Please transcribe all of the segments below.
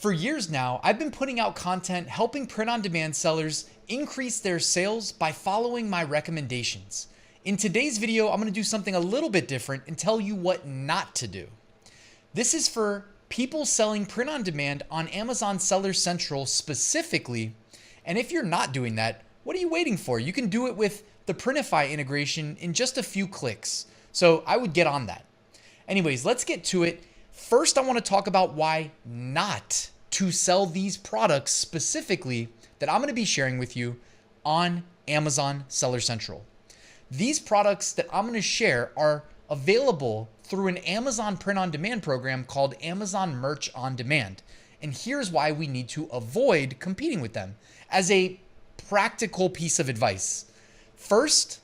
For years now, I've been putting out content helping print-on-demand sellers increase their sales by following my recommendations. In today's video, I'm going to do something a little bit different and tell you what not to do. This is for people selling print-on-demand on Amazon Seller Central specifically. And if you're not doing that, what are you waiting for? You can do it with the Printify integration in just a few clicks. So I would get on that. Anyways, let's get to it. First, I want to talk about why not to sell these products specifically that I'm going to be sharing with you on Amazon Seller Central. These products that I'm going to share are available through an Amazon print-on-demand program called Amazon Merch on Demand. And here's why we need to avoid competing with them as a practical piece of advice. First,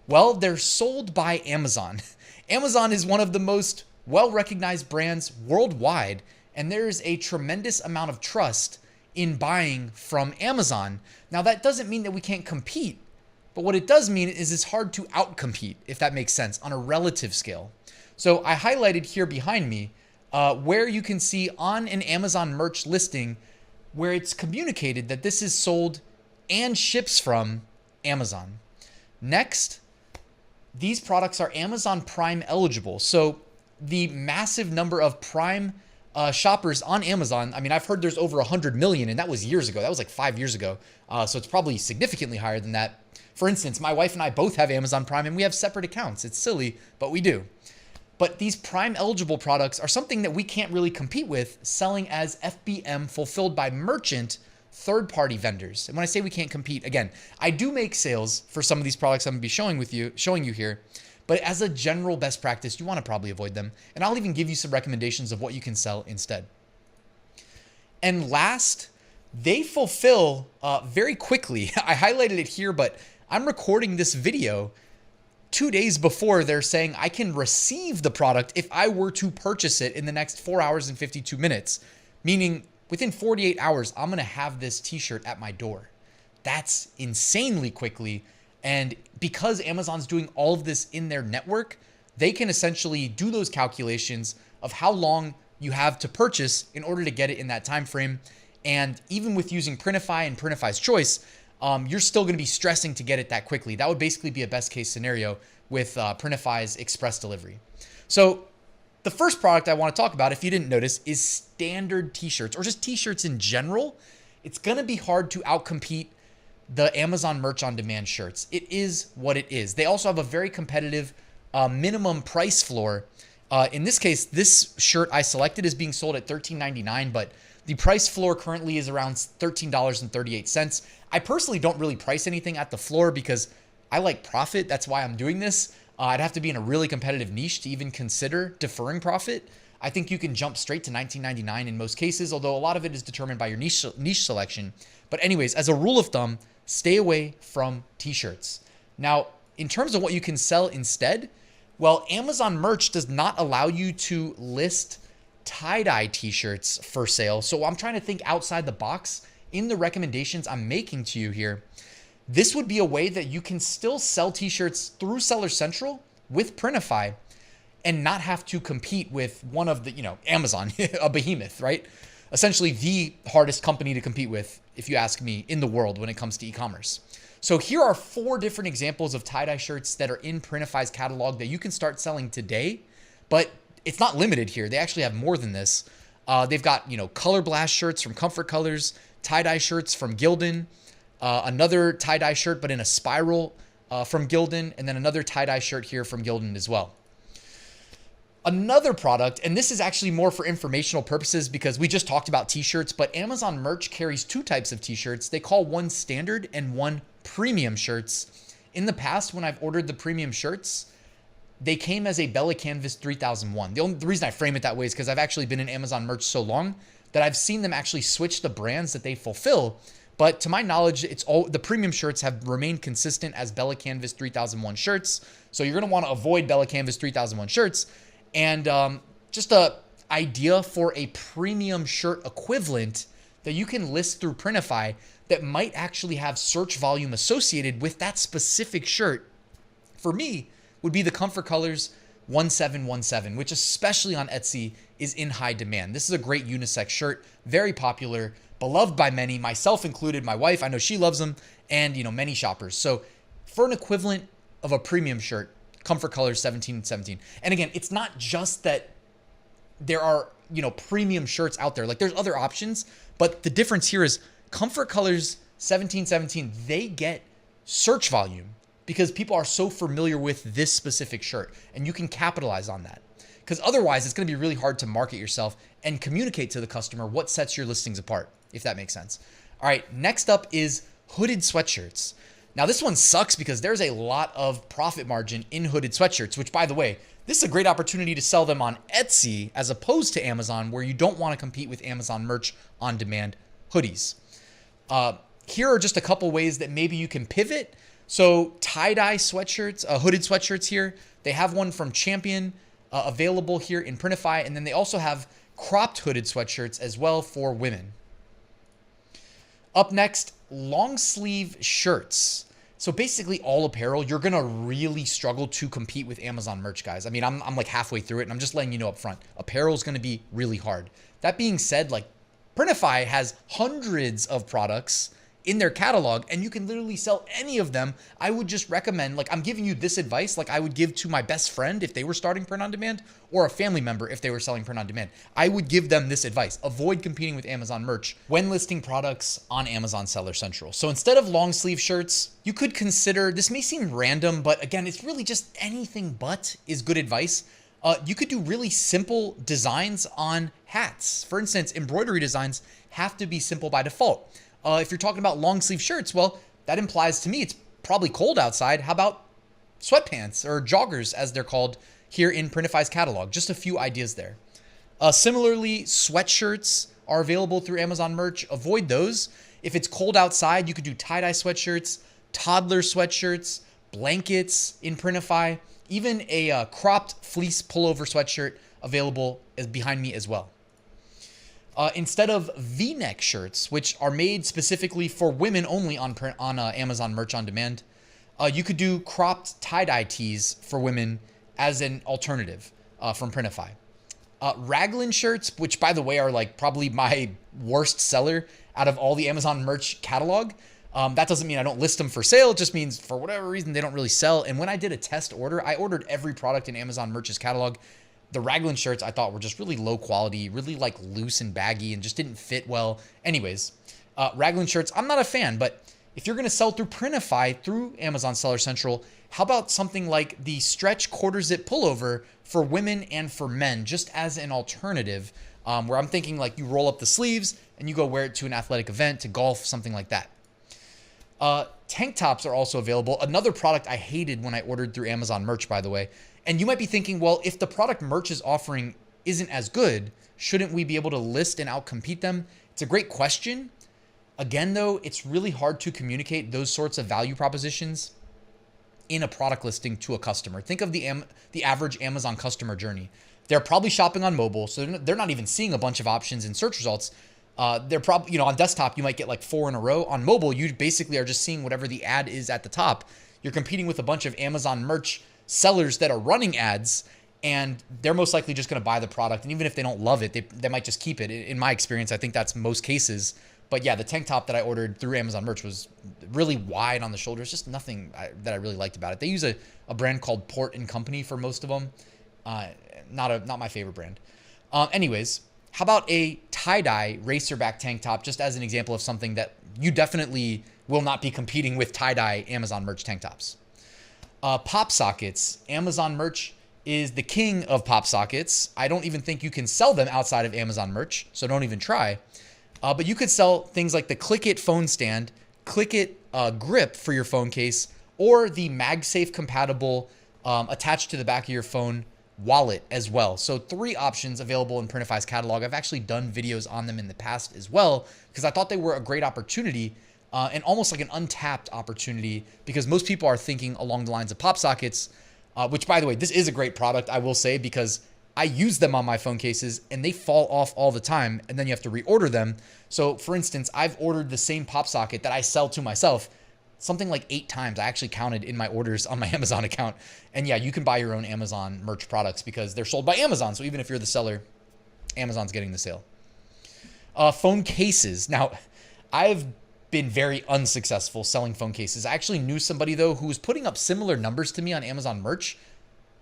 well, they're sold by Amazon. Amazon is one of the most well-recognized brands worldwide, and there's a tremendous amount of trust in buying from Amazon. Now, that doesn't mean that we can't compete, but what it does mean is it's hard to outcompete, if that makes sense, on a relative scale. So I highlighted here behind me where you can see on an Amazon merch listing where it's communicated that this is sold and ships from Amazon. Next, these products are Amazon Prime eligible. So the massive number of Prime shoppers on Amazon, I mean, I've heard there's over 100 million, and that was years ago. That was like 5 years ago. So it's probably significantly higher than that. For instance, my wife and I both have Amazon Prime, and we have separate accounts. It's silly, but we do. But these Prime eligible products are something that we can't really compete with selling as FBM fulfilled by merchant third-party vendors. And when I say we can't compete, again, I do make sales for some of these products I'm going to be showing you here. But as a general best practice, you want to probably avoid them. And I'll even give you some recommendations of what you can sell instead. And last, they fulfill very quickly. I highlighted it here, but I'm recording this video 2 days before they're saying I can receive the product if I were to purchase it in the next 4 hours and 52 minutes, meaning within 48 hours, I'm going to have this t-shirt at my door. That's insanely quickly. And because Amazon's doing all of this in their network, they can essentially do those calculations of how long you have to purchase in order to get it in that time frame. And even with using Printify and Printify's choice, you're still going to be stressing to get it that quickly. That would basically be a best case scenario with Printify's express delivery. So the first product I want to talk about, if you didn't notice, is standard t-shirts or just t-shirts in general. It's going to be hard to outcompete the Amazon Merch on Demand shirts. It is what it is. They also have a very competitive minimum price floor. In this case, this shirt I selected is being sold at $13.99, but the price floor currently is around $13.38. I personally don't really price anything at the floor because I like profit. That's why I'm doing this. I'd have to be in a really competitive niche to even consider deferring profit. I think you can jump straight to $19.99 in most cases, although a lot of it is determined by your niche selection. But anyways, as a rule of thumb, stay away from t-shirts. Now, in terms of what you can sell instead, well, Amazon Merch does not allow you to list tie-dye t-shirts for sale. So I'm trying to think outside the box in the recommendations I'm making to you here. This would be a way that you can still sell t-shirts through Seller Central with Printify and not have to compete with one of the, Amazon, a behemoth, right? Essentially the hardest company to compete with, if you ask me, in the world when it comes to e-commerce. So here are 4 different examples of tie-dye shirts that are in Printify's catalog that you can start selling today, but it's not limited here. They actually have more than this. They've got, Color Blast shirts from Comfort Colors, tie-dye shirts from Gildan, another tie-dye shirt, but in a spiral from Gildan, and then another tie-dye shirt here from Gildan as well. Another product, and this is actually more for informational purposes because we just talked about t-shirts, but Amazon Merch carries 2 types of t-shirts. They call one standard and one premium shirts. In the past, when I've ordered the premium shirts, they came as a Bella Canvas 3001. The reason I frame it that way is because I've actually been in Amazon Merch so long that I've seen them actually switch the brands that they fulfill. But to my knowledge, the premium shirts have remained consistent as Bella Canvas 3001 shirts. So you're going to want to avoid Bella Canvas 3001 shirts. And just a idea for a premium shirt equivalent that you can list through Printify that might actually have search volume associated with that specific shirt, for me, would be the Comfort Colors 1717, which especially on Etsy is in high demand. This is a great unisex shirt, very popular, beloved by many, myself included. My wife, I know she loves them, and many shoppers. So for an equivalent of a premium shirt, Comfort Colors 1717. And again, it's not just that there are, premium shirts out there. Like there's other options, but the difference here is Comfort Colors 1717, they get search volume because people are so familiar with this specific shirt, and you can capitalize on that. Because otherwise, it's going to be really hard to market yourself and communicate to the customer what sets your listings apart, if that makes sense. All right, next up is hooded sweatshirts. Now, this one sucks because there's a lot of profit margin in hooded sweatshirts, which, by the way, this is a great opportunity to sell them on Etsy as opposed to Amazon, where you don't want to compete with Amazon merch on demand hoodies. Here are just a couple ways that maybe you can pivot. So tie-dye sweatshirts, hooded sweatshirts here. They have one from Champion available here in Printify, and then they also have cropped hooded sweatshirts as well for women. Up next, long sleeve shirts. So basically all apparel, you're going to really struggle to compete with Amazon merch, guys. I mean, I'm like halfway through it, and I'm just letting you know up front. Apparel is going to be really hard. That being said, like Printify has hundreds of products in their catalog, and you can literally sell any of them. I would just recommend, like I'm giving you this advice like I would give to my best friend if they were starting print on demand, or a family member if they were selling print on demand. I would give them this advice. Avoid competing with Amazon merch when listing products on Amazon Seller Central. So instead of long sleeve shirts, you could consider, this may seem random, but again, it's really just anything but is good advice. You could do really simple designs on hats. For instance, embroidery designs have to be simple by default. If you're talking about long sleeve shirts, well, that implies to me it's probably cold outside. How about sweatpants or joggers, as they're called here in Printify's catalog? Just a few ideas there. Similarly, sweatshirts are available through Amazon merch. Avoid those. If it's cold outside, you could do tie-dye sweatshirts, toddler sweatshirts, blankets in Printify, even a cropped fleece pullover sweatshirt available is behind me as well. Instead of V-neck shirts, which are made specifically for women only on Amazon merch on demand, you could do cropped tie-dye tees for women as an alternative from Printify. Raglan shirts, which by the way are like probably my worst seller out of all the Amazon merch catalog. That doesn't mean I don't list them for sale. It just means for whatever reason they don't really sell. And when I did a test order, I ordered every product in Amazon merch's catalog. The Raglan shirts I thought were just really low quality, really like loose and baggy, and just didn't fit well. Anyways, Raglan shirts, I'm not a fan, but if you're going to sell through Printify, through Amazon Seller Central, how about something like the stretch quarter zip pullover for women and for men, just as an alternative, where I'm thinking like you roll up the sleeves and you go wear it to an athletic event, to golf, something like that. Tank tops are also available. Another product I hated when I ordered through Amazon merch, by the way. And you might be thinking, well, if the product merch is offering isn't as good, shouldn't we be able to list and outcompete them? It's a great question. Again, though, it's really hard to communicate those sorts of value propositions in a product listing to a customer. Think of the average Amazon customer journey. They're probably shopping on mobile, so they're not even seeing a bunch of options in search results. They're probably, on desktop, you might get like 4 in a row. On mobile, you basically are just seeing whatever the ad is at the top. You're competing with a bunch of Amazon merch sellers that are running ads, and they're most likely just going to buy the product. And even if they don't love it, they might just keep it. In my experience, I think that's most cases. But yeah, the tank top that I ordered through Amazon merch was really wide on the shoulders. Just nothing that I really liked about it. They use a brand called Port & Company for most of them. Not my favorite brand. Anyways, how about a tie-dye racerback tank top, just as an example of something that you definitely will not be competing with tie-dye Amazon merch tank tops. Pop sockets. Amazon merch is the king of pop sockets. I don't even think you can sell them outside of Amazon merch, so don't even try. But you could sell things like the Click-It phone stand, Click-It grip for your phone case, or the MagSafe compatible attached to the back of your phone wallet as well. So 3 options available in Printify's catalog. I've actually done videos on them in the past as well because I thought they were a great opportunity. And almost like an untapped opportunity, because most people are thinking along the lines of pop sockets, which, by the way, this is a great product, I will say, because I use them on my phone cases and they fall off all the time, and then you have to reorder them. So for instance, I've ordered the same pop socket that I sell to myself something like 8 times. I actually counted in my orders on my Amazon account. And yeah, you can buy your own Amazon merch products because they're sold by Amazon. So even if you're the seller, Amazon's getting the sale. Phone cases. Now, I've been very unsuccessful selling phone cases. I actually knew somebody, though, who was putting up similar numbers to me on Amazon merch,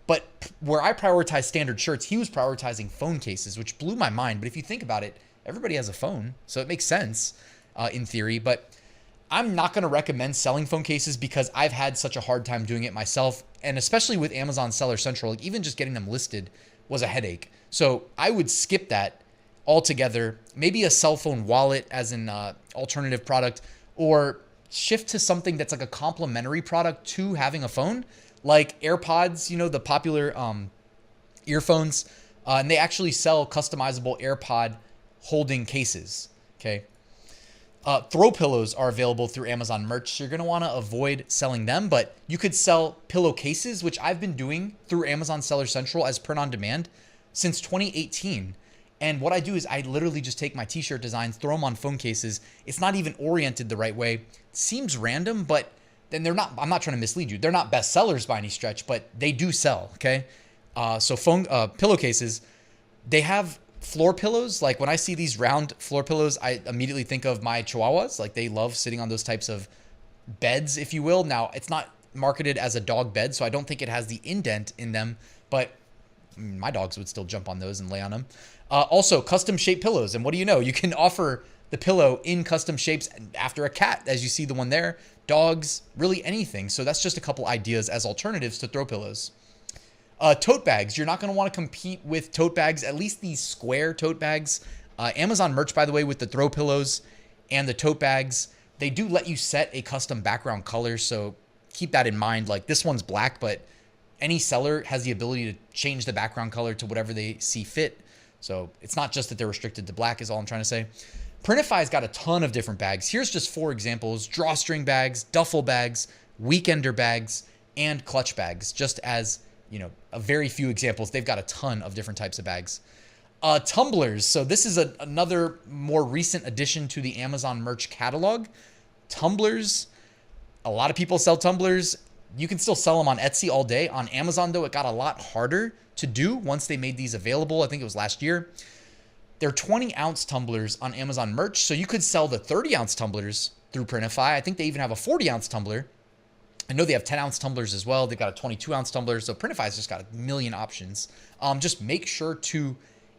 but where I prioritize standard shirts, he was prioritizing phone cases, which blew my mind. But if you think about it, everybody has a phone, so it makes sense in theory. But I'm not going to recommend selling phone cases because I've had such a hard time doing it myself. And especially with Amazon Seller Central, like even just getting them listed was a headache. So I would skip that altogether. Maybe a cell phone wallet as an alternative product, or shift to something that's like a complementary product to having a phone, like AirPods, you know, the popular earphones. And they actually sell customizable AirPod holding cases. Okay. Throw pillows are available through Amazon merch, so you're going to want to avoid selling them, but you could sell pillowcases, which I've been doing through Amazon Seller Central as print on demand since 2018. And what I do is I literally just take my t-shirt designs, throw them on phone cases. It's not even oriented the right way. It seems random, but then they're not, I'm not trying to mislead you. They're not best sellers by any stretch, but they do sell. Okay. So pillowcases, they have floor pillows. Like when I see these round floor pillows, I immediately think of my chihuahuas. Like they love sitting on those types of beds, if you will. Now it's not marketed as a dog bed, so I don't think it has the indent in them, but my dogs would still jump on those and lay on them. Also custom shaped pillows. And what do you know? You can offer the pillow in custom shapes after a cat, as you see the one there, dogs, really anything. So that's just a couple ideas as alternatives to throw pillows. Tote bags. You're not going to want to compete with tote bags, at least these square tote bags. Amazon merch, by the way, with the throw pillows and the tote bags, they do let you set a custom background color. So keep that in mind. Like this one's black, but any seller has the ability to change the background color to whatever they see fit. So it's not just that they're restricted to black is all I'm trying to say. Printify's got a ton of different bags. Here's just 4 examples: drawstring bags, duffel bags, weekender bags, and clutch bags, just as, you know, a very few examples. They've got a ton of different types of bags. Tumblers. So this is another more recent addition to the Amazon merch catalog. Tumblers. A lot of people sell tumblers. You can still sell them on Etsy all day. On Amazon, though, it got a lot harder to do once they made these available. I think it was last year. They're 20-ounce tumblers on Amazon merch. So you could sell the 30-ounce tumblers through Printify. I think they even have a 40-ounce tumbler. I know they have 10-ounce tumblers as well. They've got a 22-ounce tumbler. So Printify's just got a million options. Just make sure to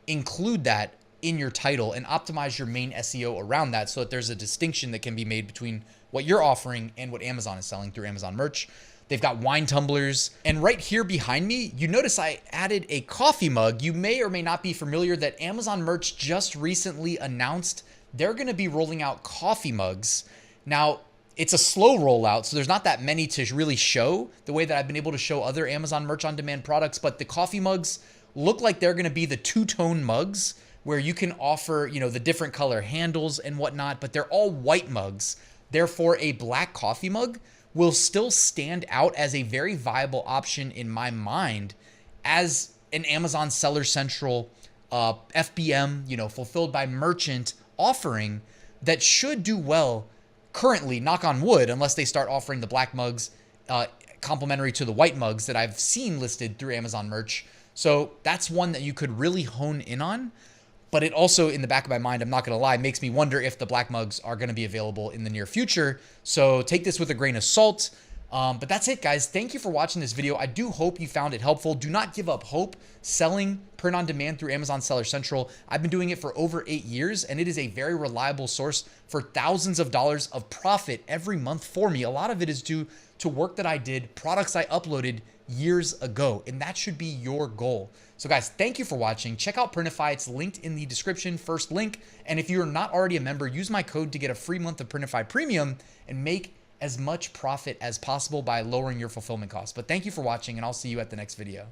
include that in your title and optimize your main SEO around that so that there's a distinction that can be made between what you're offering and what Amazon is selling through Amazon merch. They've got wine tumblers. And right here behind me, you notice I added a coffee mug. You may or may not be familiar that Amazon merch just recently announced they're going to be rolling out coffee mugs. Now, it's a slow rollout, so there's not that many to really show the way that I've been able to show other Amazon merch on demand products, but the coffee mugs look like they're going to be the two-tone mugs where you can offer, you know, the different color handles and whatnot, but they're all white mugs. Therefore, a black coffee mug will still stand out as a very viable option in my mind as an Amazon Seller Central FBM, you know, fulfilled by merchant offering that should do well currently, knock on wood, unless they start offering the black mugs complementary to the white mugs that I've seen listed through Amazon merch. So that's one that you could really hone in on. But it also, in the back of my mind, I'm not going to lie, makes me wonder if the black mugs are going to be available in the near future. So take this with a grain of salt. But that's it, guys. Thank you for watching this video. I do hope you found it helpful. Do not give up hope selling print on demand through Amazon Seller Central. I've been doing it for over 8 years, and it is a very reliable source for thousands of dollars of profit every month for me. A lot of it is due to work that I did, products I uploaded years ago, and that should be your goal. So guys, thank you for watching. Check out Printify. It's linked in the description, first link. And if you're not already a member, use my code to get a free month of Printify Premium and make as much profit as possible by lowering your fulfillment costs. But thank you for watching, and I'll see you at the next video.